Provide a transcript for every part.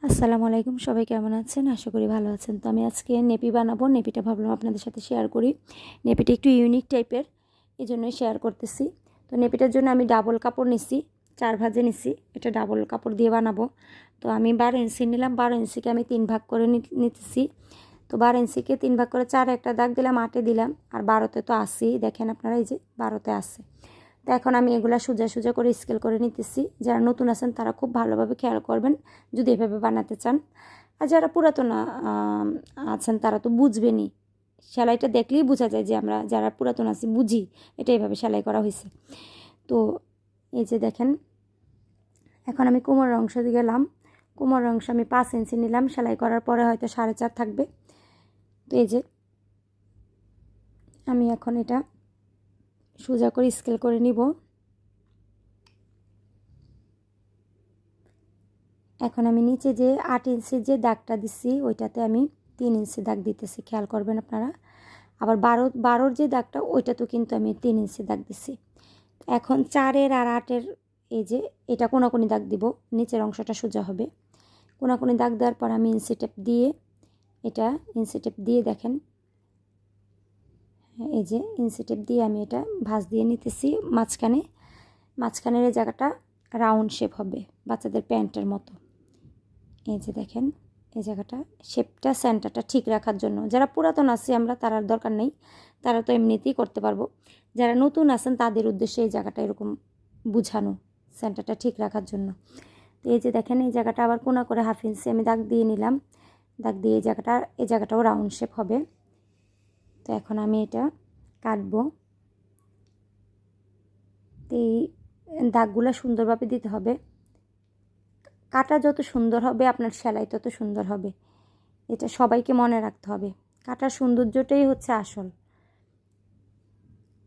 আসসালামু আলাইকুম, সবাই কেমন আছেন? আশা করি ভালো আছেন। তো আমি আজকে নেপি বানাবো। নেপিটা ভাবলাম আপনাদের সাথে শেয়ার করি। নেপিটা একটু ইউনিক টাইপের, এই জন্যই শেয়ার করতেছি। তো নেপিটার জন্য আমি ডাবল কাপড় নিছি, 4 ভাঁজে নিছি। এটা ডাবল কাপড় দিয়ে বানাবো। তো আমি 12 ইঞ্চি নিলাম, 12 ইঞ্চিকে আমি 3 ভাগ করে নিতেছি। তো 12 ইঞ্চিকে 3 ভাগ করে 4 একটা দাগ দিলাম, 8-এ দিলাম, আর 12-তে তো আসেই, দেখেন আপনারা, এই যে 12-তে আসে। তো এখন আমি এগুলা সোজা সোজা করে স্কেল করে নিতেছি। যারা নতুন আছেন তারা খুব ভালোভাবে খেয়াল করবেন যদি এভাবে বানাতে চান। আর যারা পুরাতন আছেন তারা তো বুঝবেনই, সেলাইটা দেখলেই বোঝা যায় যে আমরা যারা পুরাতন আছি বুঝি এটা এভাবে সেলাই করা হয়েছে। তো এই যে দেখেন, এখন আমি কোমরের অংশ গেলাম। কোমরের অংশ আমি 5 ইঞ্চি নিলাম, সেলাই করার পরে হয়তো 4.5 থাকবে। তো এই যে আমি এখন এটা সোজা করে স্কেল করে নিব। এখন আমি নিচে যে 8 ইঞ্চির যে দাগটা দিচ্ছি ওইটাতে আমি 3 ইঞ্চি দাগ দিতেছি, খেয়াল করবেন আপনারা। আবার 12-12-র যে দাগটা ওইটাতেও কিন্তু আমি 3 ইঞ্চি দাগ দিচ্ছি। এখন 4-এর আর 8-এর এই যে এটা কোনাকুনি দাগ দিব, নিচের অংশটা সোজা হবে। কোনাকুনি দাগ দেওয়ার পর আমি ইঞ্চি টেপ দিয়ে, এটা ইঞ্চি টেপ দিয়ে দেখেন, এই যে ইঞ্চি টেপ দিয়ে আমি এটা ভাঁজ দিয়ে নিতেছি। মাঝখানের এই জায়গাটা রাউন্ড শেপ হবে, বাচ্চাদের প্যান্টের মতো। এই যে দেখেন, এই জায়গাটা শেপটা সেন্টারটা ঠিক রাখার জন্য। যারা পুরাতন আছি আমরা তার দরকার নেই, তারা তো এমনিতেই করতে পারবো। যারা নতুন আছেন তাদের উদ্দেশ্যে এই জায়গাটা এরকম বুঝানো, সেন্টারটা ঠিক রাখার জন্য। তো এই যে দেখেন, এই জায়গাটা আবার কোনা করে 1/2 ইঞ্চি আমি দাগ দিয়ে নিলাম। দাগ দিয়ে এই জায়গাটাও রাউন্ড শেপ হবে। তো এখন আমি এটা কাটবো। তো এই দাগগুলো সুন্দরভাবে দিতে হবে। কাটা যত সুন্দর হবে আপনার সেলাই তত সুন্দর হবে, এটা সবাইকে মনে রাখতে হবে। কাটার সৌন্দর্যটাই হচ্ছে আসল,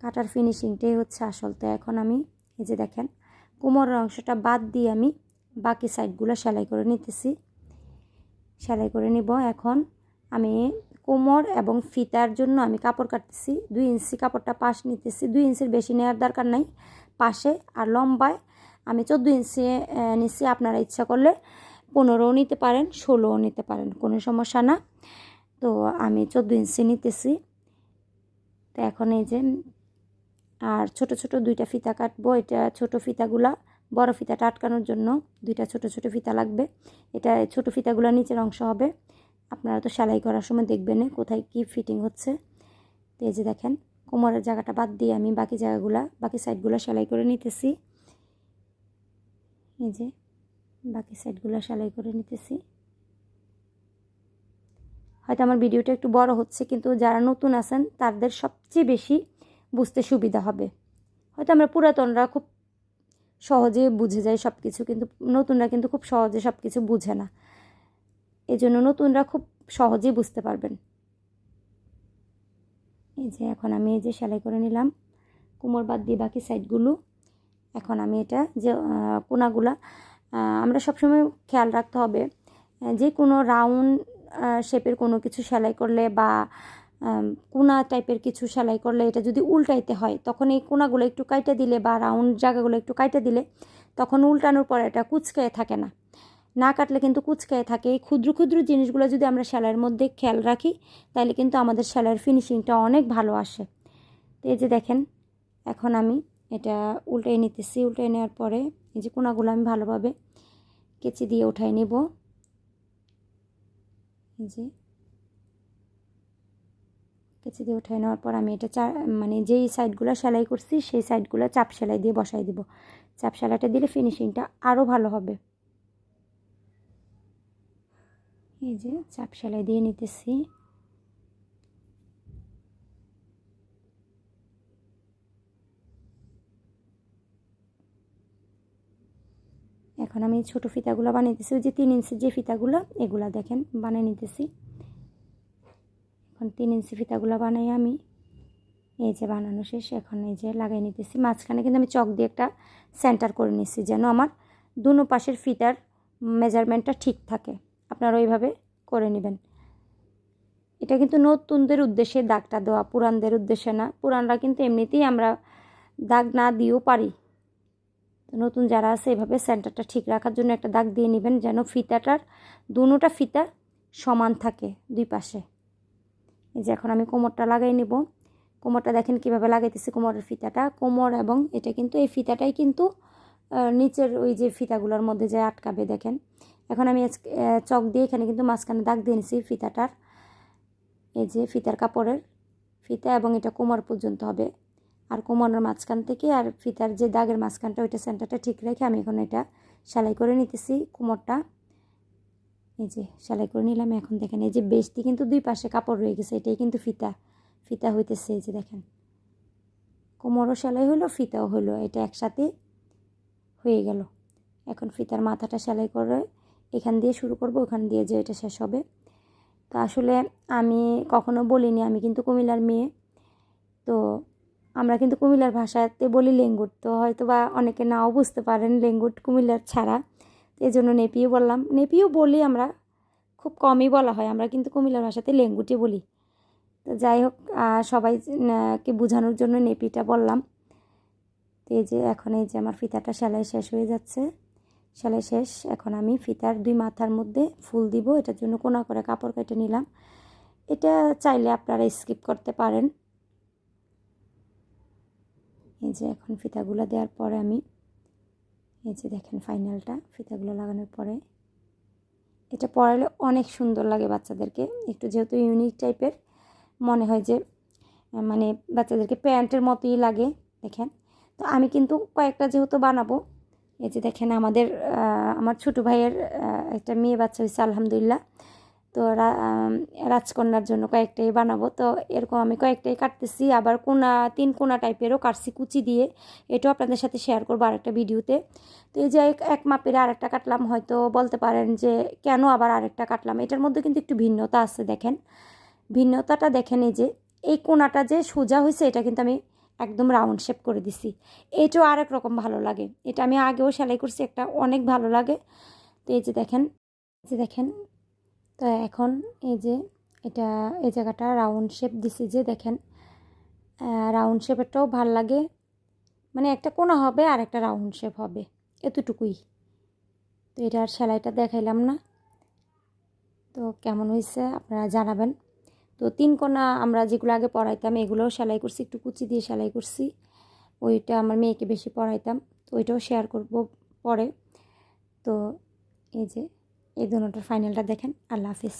কাটার ফিনিশিংটাই হচ্ছে আসল। তো এখন আমি এই যে দেখেন, কোমরের অংশটা বাদ দিয়ে আমি বাকি সাইডগুলো সেলাই করে নিতেছি, সেলাই করে নিব। এখন আমি কোমর এবং ফিতার জন্য আমি কাপড় কাটতেছি। 2 ইঞ্চি কাপড়টা পাশ নিতেছি, 2 ইঞ্চির বেশি নেওয়ার দরকার নাই পাশে। আর লম্বায় আমি 14 ইঞ্চি নিচ্ছি। আপনারা ইচ্ছা করলে 15ও নিতে পারেন, 16ও নিতে পারেন, কোনো সমস্যা না। তো আমি 14 ইঞ্চি নিতেছি। তো এখন এই যে, আর ছোট ছোট 2টা ফিতা কাটবো। এটা ছোট ফিতাগুলা বড় ফিতাটা আটকানোর জন্য 2টা ছোট ছোট ফিতা লাগবে। এটা ছোট ফিতাগুলো নিচের অংশ হবে। আপনারা তো সেলাই করার সময় দেখবেন কোথায় কি ফিটিং হচ্ছে। তো এই যে দেখেন, কোমরের জায়গাটা বাদ দিয়ে আমি বাকি সাইডগুলো সেলাই করে নিতেছি। এই যে বাকি সাইডগুলো সেলাই করে নিতেছি। হয়তো আমার ভিডিওটা একটু বড় হচ্ছে, কিন্তু যারা নতুন আছেন তাদের সবচেয়ে বেশি বুঝতে সুবিধা হবে। হয়তো আমরা পুরাতনরা খুব সহজে বুঝে যায় সব কিছু, কিন্তু নতুনরা কিন্তু খুব সহজে সব কিছু বুঝে না। এই জন্য নতুনরা খুব সহজেই বুঝতে পারবেন। এই যে এখন আমি এই যে সেলাই করে নিলাম কোমর বাদ দিয়ে বাকি সাইডগুলো। এখন আমি এটা যে কোনাগুলা আমরা সবসময় খেয়াল রাখতে হবে, যে কোনো রাউন্ড শেপের কোনো কিছু সেলাই করলে বা কোনা টাইপের কিছু সেলাই করলে এটা যদি উল্টাইতে হয়, তখন এই কোনাগুলো একটু কাইটে দিলে বা রাউন্ড জায়গাগুলো একটু কাইটে দিলে তখন উল্টানোর পরে এটা কুচকায়ে থাকে না। না কাটলে কিন্তু কুচকায়ে থাকে। এই ক্ষুদ্র ক্ষুদ্র জিনিসগুলো যদি আমরা সেলাইয়ের মধ্যে খেয়াল রাখি তাহলে কিন্তু আমাদের সেলাইয়ের ফিনিশিংটা অনেক ভালো আসে। তো এই যে দেখেন, এখন আমি এটা উল্টাই নিতেছি। উল্টাই নেওয়ার পরে এই যে কোনাগুলো আমি ভালোভাবে কেচি দিয়ে উঠাই নেব। এই যে কেচি দিয়ে উঠাই নেওয়ার পর আমি এটা মানে যেই সাইডগুলো সেলাই করছি সেই সাইডগুলো চাপ সেলাই দিয়ে বসাই দিব। চাপ সেলাইটা দিলে ফিনিশিংটা আরও ভালো হবে। এই যে চাপ সেলাই দিয়ে নিতেছি। এখন আমি ছোটো ফিতাগুলো বানাইতেছি, ওই যে 3 ইঞ্চির যে ফিতাগুলো এগুলা দেখেন বানিয়ে নিতেছি। এখন 3 ইঞ্চি ফিতাগুলো বানাই আমি, এই যে বানানো শেষ। এখন এই যে লাগাই নিতেছি। মাঝখানে কিন্তু আমি চক দিয়ে একটা সেন্টার করে নিচ্ছি যেন আমার দুনো পাশের ফিতার মেজারমেন্টটা ঠিক থাকে। আপনারা ওইভাবে করে নেবেন। এটা কিন্তু নতুনদের উদ্দেশ্যে দাগটা দেওয়া, পুরানদের উদ্দেশ্যে না। পুরানরা কিন্তু এমনিতেই আমরা দাগ না দিয়েও পারি। তো তো নতুন যারা আছে এভাবে সেন্টারটা ঠিক রাখার জন্য একটা দাগ দিয়ে নেবেন, যেন ফিতাটার দুটোটা ফিতা সমান থাকে দুই পাশে। এই যে এখন আমি কোমরটা লাগাই নেব। কোমরটা দেখেন কিভাবে লাগাইতেছি, কোমরের ফিতাটা, কোমর এবং এটা কিন্তু এই ফিতাটাই কিন্তু নিচের ওই যে ফিতাগুলোর মধ্যে যে আটকাবে। দেখেন এখন আমি চক দিয়ে এখানে কিন্তু মাঝখানে দাগ দিয়ে নিছি ফিতাটার, এই যে ফিতার কাপড়ের ফিতা, এবং এটা কোমর পর্যন্ত হবে। আর কোমরের মাঝখান থেকে আর ফিতার যে দাগের মাঝখানটা ওইটা সেন্টারটা ঠিক রেখে আমি এখন এটা সেলাই করে নিতেছি কোমরটা। এই যে সেলাই করে নিলাম। এখন দেখেন এই যে বেশটি কিন্তু দুই পাশে কাপড় রয়ে গেছে, এটাই কিন্তু ফিতা হইতেছে। এই যে দেখেন কোমরও সেলাই হলো, ফিতাও হলো, এটা একসাথে হয়ে গেল। এখন ফিতার মাথাটা সেলাই করে এখান দিয়ে শুরু করব, ওখান দিয়ে যে এটা শেষ হবে। তো আসলে আমি কখনো বলিনি, আমি কিন্তু কুমিল্লার মেয়ে, তো আমরা কিন্তু কুমিল্লার ভাষাতে বলি লেঙ্গুট, তো হয়তো বা অনেকে নাও বুঝতে পারেন লেঙ্গুট কুমিল্লার ছাড়া, তো এই জন্য নেপিও বললাম। নেপিও বলি আমরা, খুব কমই বলা হয়, আমরা কিন্তু কুমিল্লার ভাষাতে লেঙ্গুটই বলি। তো যাই হোক, সবাইকে বোঝানোর জন্য নেপিটা বললাম। তো এই যে এখন এই যে আমার ফিতাটা সেলাই শেষ হয়ে যাচ্ছে, সেলাই শেষ। এখন আমি ফিতার দুই মাথার মধ্যে ফুল দিব, এটার জন্য কোনা করে কাপড় কেটে নিলাম। এটা চাইলে আপনারা স্কিপ করতে পারেন। এই যে এখন ফিতাগুলো দেওয়ার পরে আমি এই যে দেখেন ফাইনালটা, ফিতাগুলো লাগানোর পরে এটা পরালে অনেক সুন্দর লাগে বাচ্চাদেরকে, একটু যেহেতু ইউনিক টাইপের মনে হয় যে মানে বাচ্চাদেরকে প্যান্টের মতোই লাগে। দেখেন তো আমি কিন্তু কয়েকটা যেহেতু বানাবো, এই যে দেখেন আমার ছোটো ভাইয়ের একটা মেয়ে বাচ্চা হয়েছে আলহামদুলিল্লাহ, তো রাজকন্যার জন্য কয়েকটাই বানাবো। তো এরকম আমি কয়েকটাই কাটতেছি, আবার তিন কোনা টাইপেরও কাটছি কুচি দিয়ে, এটাও আপনাদের সাথে শেয়ার করবো আরেকটা ভিডিওতে। তো এই যে এক মাপের আরেকটা কাটলাম, হয়তো বলতে পারেন যে কেন আবার আরেকটা কাটলাম, এটার মধ্যে কিন্তু একটু ভিন্নতা আছে। দেখেন ভিন্নতাটা দেখেন, এই যে এই কোনাটা যে সোজা হয়েছে এটা কিন্তু আমি একদম রাউন্ড শেপ করে দিছি, এটাও আরেক রকম ভালো লাগে। এটা আমি আগেও সেলাই করছি একটা, অনেক ভালো লাগে। তো এই যে দেখেন তো এখন এই যে এটা এই জায়গাটা রাউন্ড শেপ দিছি, যে দেখেন রাউন্ড শেপেরটাও ভাল লাগে, মানে একটা কোনা হবে আর একটা রাউন্ড শেপ হবে, এতটুকুই। তো এটার সেলাইটা দেখাইলাম না, তো কেমন হয়েছে আপনারা জানাবেন। তো তিন কোনা আমরা যেগুলো আগে পরাইতাম এগুলোও সেলাই করছি, একটু কুচি দিয়ে সেলাই করছি, ওইটা আমার মেয়েকে বেশি পরাইতাম, তো ওইটাও শেয়ার করব পরে। তো এই যে এই দুটোটার ফাইনালটা দেখেন। আল্লাহ হাফিজ।